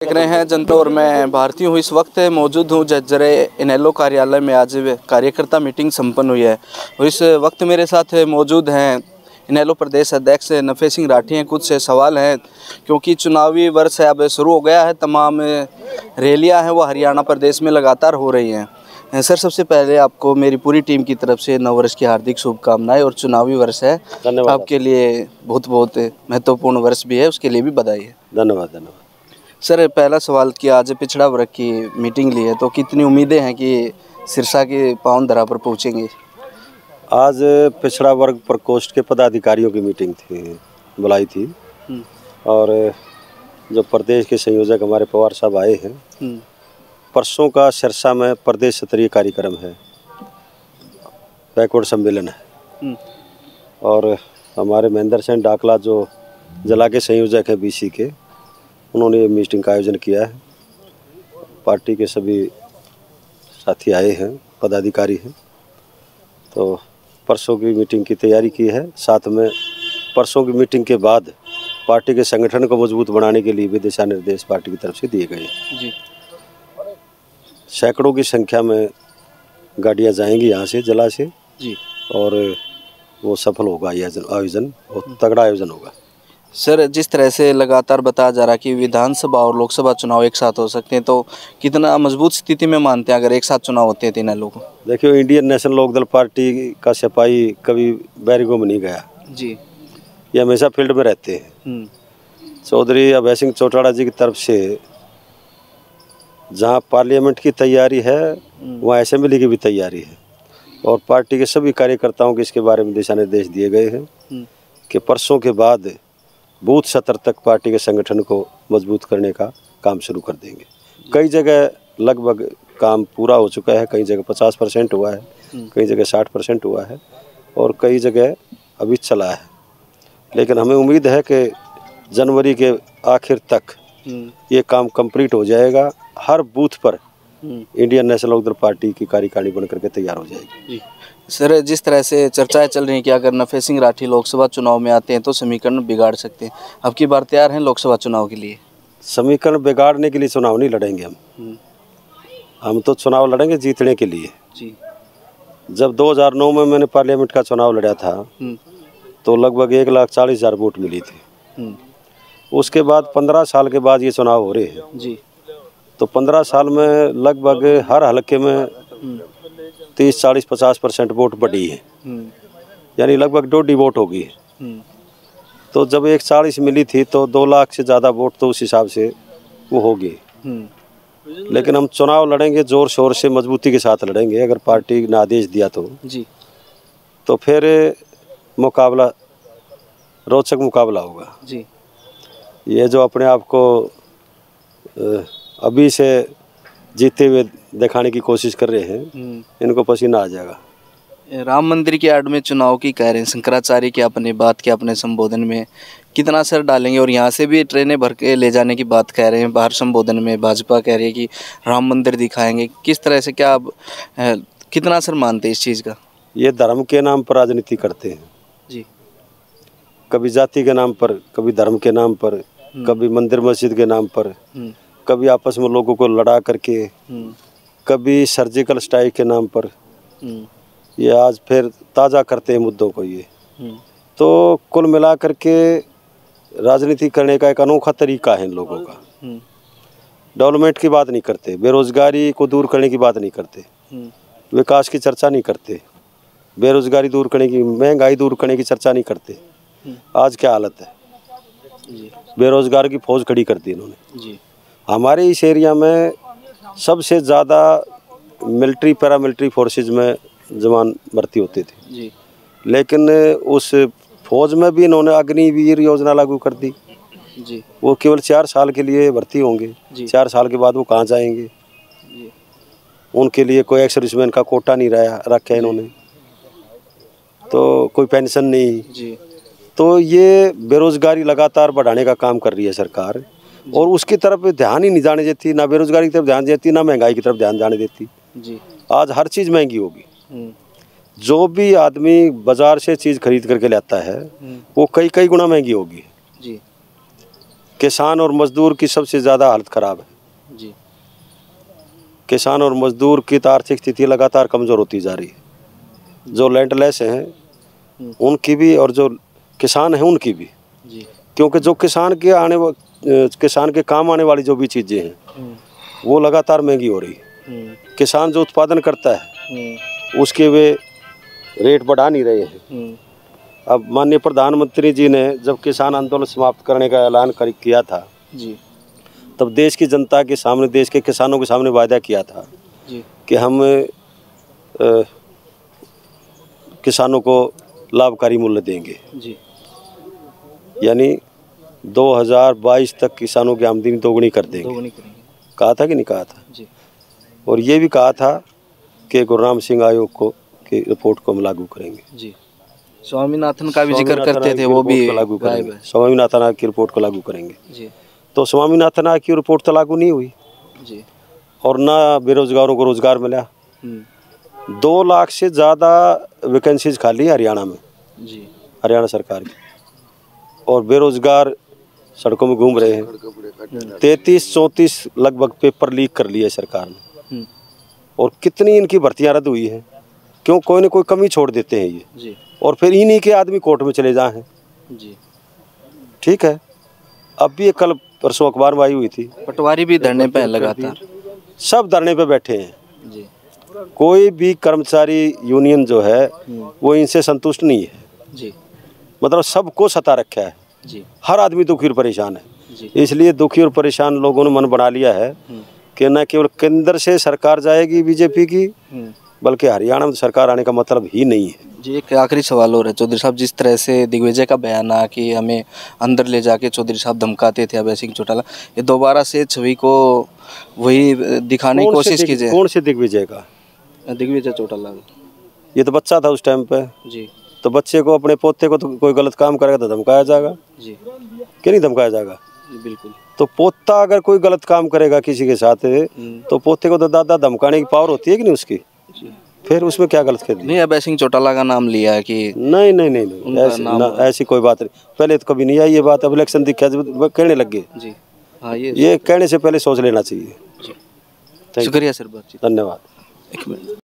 देख रहे हैं जनता और मैं भारती हूँ। इस वक्त मौजूद हूँ जज्जरे इनेलो कार्यालय में। आज कार्यकर्ता मीटिंग संपन्न हुई है और इस वक्त मेरे साथ मौजूद हैं इनेलो प्रदेश अध्यक्ष नफे सिंह राठी हैं। कुछ से सवाल हैं क्योंकि चुनावी वर्ष अब शुरू हो गया है। तमाम रैलियां हैं वो हरियाणा प्रदेश में लगातार हो रही हैं। सर, सबसे पहले आपको मेरी पूरी टीम की तरफ से नववर्ष की हार्दिक शुभकामनाएं और चुनावी वर्ष है आपके लिए बहुत बहुत महत्वपूर्ण वर्ष भी है, उसके लिए भी बधाई है। धन्यवाद धन्यवाद। सर, पहला सवाल कि आज पिछड़ा वर्ग की मीटिंग ली है तो कितनी उम्मीदें हैं कि सिरसा की पावन धरा पर पहुंचेंगे? आज पिछड़ा वर्ग प्रकोष्ठ के पदाधिकारियों की मीटिंग थी, बुलाई थी और जो प्रदेश के संयोजक हमारे पवार साहब आए हैं। परसों का सिरसा में प्रदेश स्तरीय कार्यक्रम है, बैकवर्ड सम्मेलन है और हमारे महेंद्र सिंह डाकला जो जिला के संयोजक हैं बीसी के, उन्होंने ये मीटिंग का आयोजन किया है। पार्टी के सभी साथी आए हैं, पदाधिकारी हैं, तो परसों की मीटिंग की तैयारी की है। साथ में परसों की मीटिंग के बाद पार्टी के संगठन को मजबूत बनाने के लिए भी दिशा निर्देश पार्टी की तरफ से दिए गए जी। सैकड़ों की संख्या में गाड़ियां जाएंगी यहाँ से, जिला से जी, और वो सफल होगा। ये आयोजन बहुत तगड़ा आयोजन होगा। सर, जिस तरह से लगातार बताया जा रहा है कि विधानसभा और लोकसभा चुनाव एक साथ हो सकते हैं, तो कितना मजबूत स्थिति में मानते हैं अगर एक साथ चुनाव होते हैं तीनों लोग? देखियो, इंडियन नेशनल लोकदल पार्टी का सिपाही कभी बैरिगो में नहीं गया जी, ये हमेशा फील्ड में रहते हैं। चौधरी अभय सिंह चौटाला जी की तरफ से जहाँ पार्लियामेंट की तैयारी है वहाँ असेंबली की भी तैयारी है और पार्टी के सभी कार्यकर्ताओं के इसके बारे में दिशा निर्देश दिए गए हैं कि परसों के बाद बूथ स्तर तक पार्टी के संगठन को मजबूत करने का काम शुरू कर देंगे। कई जगह लगभग काम पूरा हो चुका है, कई जगह 50% हुआ है, कई जगह 60% हुआ है और कई जगह अभी चला है। लेकिन हमें उम्मीद है कि जनवरी के आखिर तक ये काम कंप्लीट हो जाएगा। हर बूथ पर इंडियन नेशनल लोकदल पार्टी की कार्यकारिणी बन करके तैयार हो जाएगी। सर, जिस तरह से चर्चाएं चल रही हैं कि अगर नफे सिंह राठी लोकसभा चुनाव में आते हैं तो समीकरण बिगाड़ सकते हैं, अब की बार तैयार हैं लोकसभा चुनाव के लिए? समीकरण बिगाड़ने के लिए चुनाव नहीं लड़ेंगे हम तो चुनाव लड़ेंगे जीतने के लिए जी। जब 2009 में मैंने पार्लियामेंट का चुनाव लड़ा था तो लगभग 1,40,000 वोट मिली थी। उसके बाद 15 साल के बाद ये चुनाव हो रहे हैं जी, तो 15 साल में लगभग हर हलके में 30, 40, 50% वोट बढ़ी है, यानी लगभग 2.5 वोट होगी। तो जब 1,40 मिली थी तो 2 लाख से ज़्यादा वोट तो उस हिसाब से वो होगी। लेकिन हम चुनाव लड़ेंगे जोर शोर से, मजबूती के साथ लड़ेंगे। अगर पार्टी ने आदेश दिया तो जी, तो फिर मुकाबला, रोचक मुकाबला होगा जी। ये जो अपने आप को अभी से जीते हुए दिखाने की कोशिश कर रहे हैं, इनको पसीना आ जाएगा। राम मंदिर की आड़ में चुनाव की कह रहे हैं शंकराचार्य की अपने बात के अपने संबोधन में, कितना असर डालेंगे? और यहाँ से भी ट्रेनें भर के ले जाने की बात कह रहे हैं। बाहर संबोधन में भाजपा कह रही है कि राम मंदिर दिखाएंगे। किस तरह से, क्या आप कितना असर मानते हैं इस चीज़ का? ये धर्म के नाम पर राजनीति करते हैं जी, कभी जाति के नाम पर, कभी धर्म के नाम पर, कभी मंदिर मस्जिद के नाम पर, कभी आपस में लोगों को लड़ा करके, कभी सर्जिकल स्ट्राइक के नाम पर। ये आज फिर ताज़ा करते हैं मुद्दों को ये। तो कुल मिला करके राजनीति करने का एक अनोखा तरीका है इन लोगों का। डेवलपमेंट की बात नहीं करते, बेरोजगारी को दूर करने की बात नहीं करते, विकास की चर्चा नहीं करते, बेरोजगारी दूर करने की, महंगाई दूर करने की चर्चा नहीं करते। आज क्या हालत है, बेरोजगार की फौज खड़ी कर दी इन्होंने जी। हमारे इस एरिया में सबसे ज़्यादा मिलिट्री पैरामिलिट्री फोर्सेज में जवान भर्ती होते थे जी, लेकिन उस फौज में भी इन्होंने अग्निवीर योजना लागू कर दी जी। वो केवल 4 साल के लिए भर्ती होंगे, 4 साल के बाद वो कहाँ जाएंगे जी। उनके लिए कोई एक्स सर्विसमैन का कोटा नहीं रखा इन्होंने, तो कोई पेंशन नहीं जी। तो ये बेरोजगारी लगातार बढ़ाने का काम कर रही है सरकार और उसकी तरफ ध्यान ही नहीं जाने देती, ना बेरोजगारी की तरफ ध्यान देती, ना महंगाई की तरफ ध्यान जाने देती जी। आज हर चीज़ महंगी होगी। जो भी आदमी बाजार से चीज़ खरीद करके लाता है वो कई गुना महंगी होगी जी। किसान और मजदूर की सबसे ज़्यादा हालत ख़राब है जी। किसान और मजदूर की तो आर्थिक स्थिति लगातार कमज़ोर होती जा रही है। जो लैंडलेस हैं उनकी भी और जो किसान हैं उनकी भी जी। क्योंकि जो किसान के काम आने वाली जो भी चीज़ें हैं वो लगातार महंगी हो रही है। किसान जो उत्पादन करता है उसके वे रेट बढ़ा नहीं रहे हैं। अब माननीय प्रधानमंत्री जी ने जब किसान आंदोलन समाप्त करने का ऐलान किया था जी। तब देश की जनता के सामने, देश के किसानों के सामने वायदा किया था जी। कि हम किसानों को लाभकारी मूल्य देंगे। जी। यानी 2022 तक किसानों की आमदनी दोगुनी कर देंगे। दोगुनी करेंगे। कहा था कि नहीं कहा था? जी। और ये भी कहा था कि गुरुराम सिंह आयोग की रिपोर्ट को हम लागू करेंगे। जी। स्वामीनाथन का भी जिक्र करते थे, वो भी लागू करेंगे। स्वामीनाथन आयोग की रिपोर्ट को लागू करेंगे। जी। तो स्वामीनाथन आयोग की रिपोर्ट तो लागू नहीं हुई जी। और ना बेरोजगारों को रोजगार मिला। 2 लाख से ज़्यादा वैकेंसीज खाली है हरियाणा में जी। हरियाणा सरकार की, और बेरोजगार सड़कों में घूम रहे हैं। 33-34 लगभग पेपर लीक कर लिए सरकार ने। और कितनी इनकी भर्तियां रद्द हुई हैं, क्यों? कोई ना कोई कमी छोड़ देते हैं ये जी। और फिर इन्हीं के आदमी कोर्ट में चले जाए हैं। जी। ठीक है, अब भी कल परसों अखबार में आई हुई थी, पटवारी भी धरने पे लगातार, सब धरने पे बैठे हैं जी। कोई भी कर्मचारी यूनियन जो है वो इनसे संतुष्ट नहीं है जी। मतलब सबको सता रखा है जी। हर आदमी दुखी और परेशान है जी। इसलिए दुखी और परेशान लोगों ने मन बना लिया है कि न केवल केंद्र से सरकार जाएगी बीजेपी की, बल्कि हरियाणा में सरकार आने का मतलब ही नहीं है। जी, एक आखिरी सवाल हो रहा है चौधरी साहब, जिस तरह से दिग्विजय का बयान आया कि हमें अंदर ले जाके चौधरी साहब धमकाते थे अभय सिंह चौटाला, ये दोबारा से छवि को वही दिखाने की कोशिश कीजिए। कौन से दिग्विजय का? दिग्विजय चौटाला। ये तो बच्चा था उस टाइम पे जी। तो बच्चे को, अपने पोते को तो कोई गलत काम करेगा तो धमकाया जाएगा जी, कि नहीं धमकाया जाएगा? जी बिल्कुल। तो पोता अगर कोई गलत काम करेगा किसी के साथ तो पोते को तो दादा धमकाने की पावर होती है कि नहीं उसकी? जी। फिर उसमें क्या गलत कर दिया? नहीं, अभय सिंह चौटाला का नाम लिया है कि नहीं नहीं नहीं, नहीं ऐसी कोई बात नहीं। पहले तो कभी नहीं आई ये बात, अब इलेक्शन दिखा जब कहने लग गए। जी हाँ, ये कहने से पहले सोच लेना चाहिए। शुक्रिया सर, बातचीत। धन्यवाद। एक मिनट।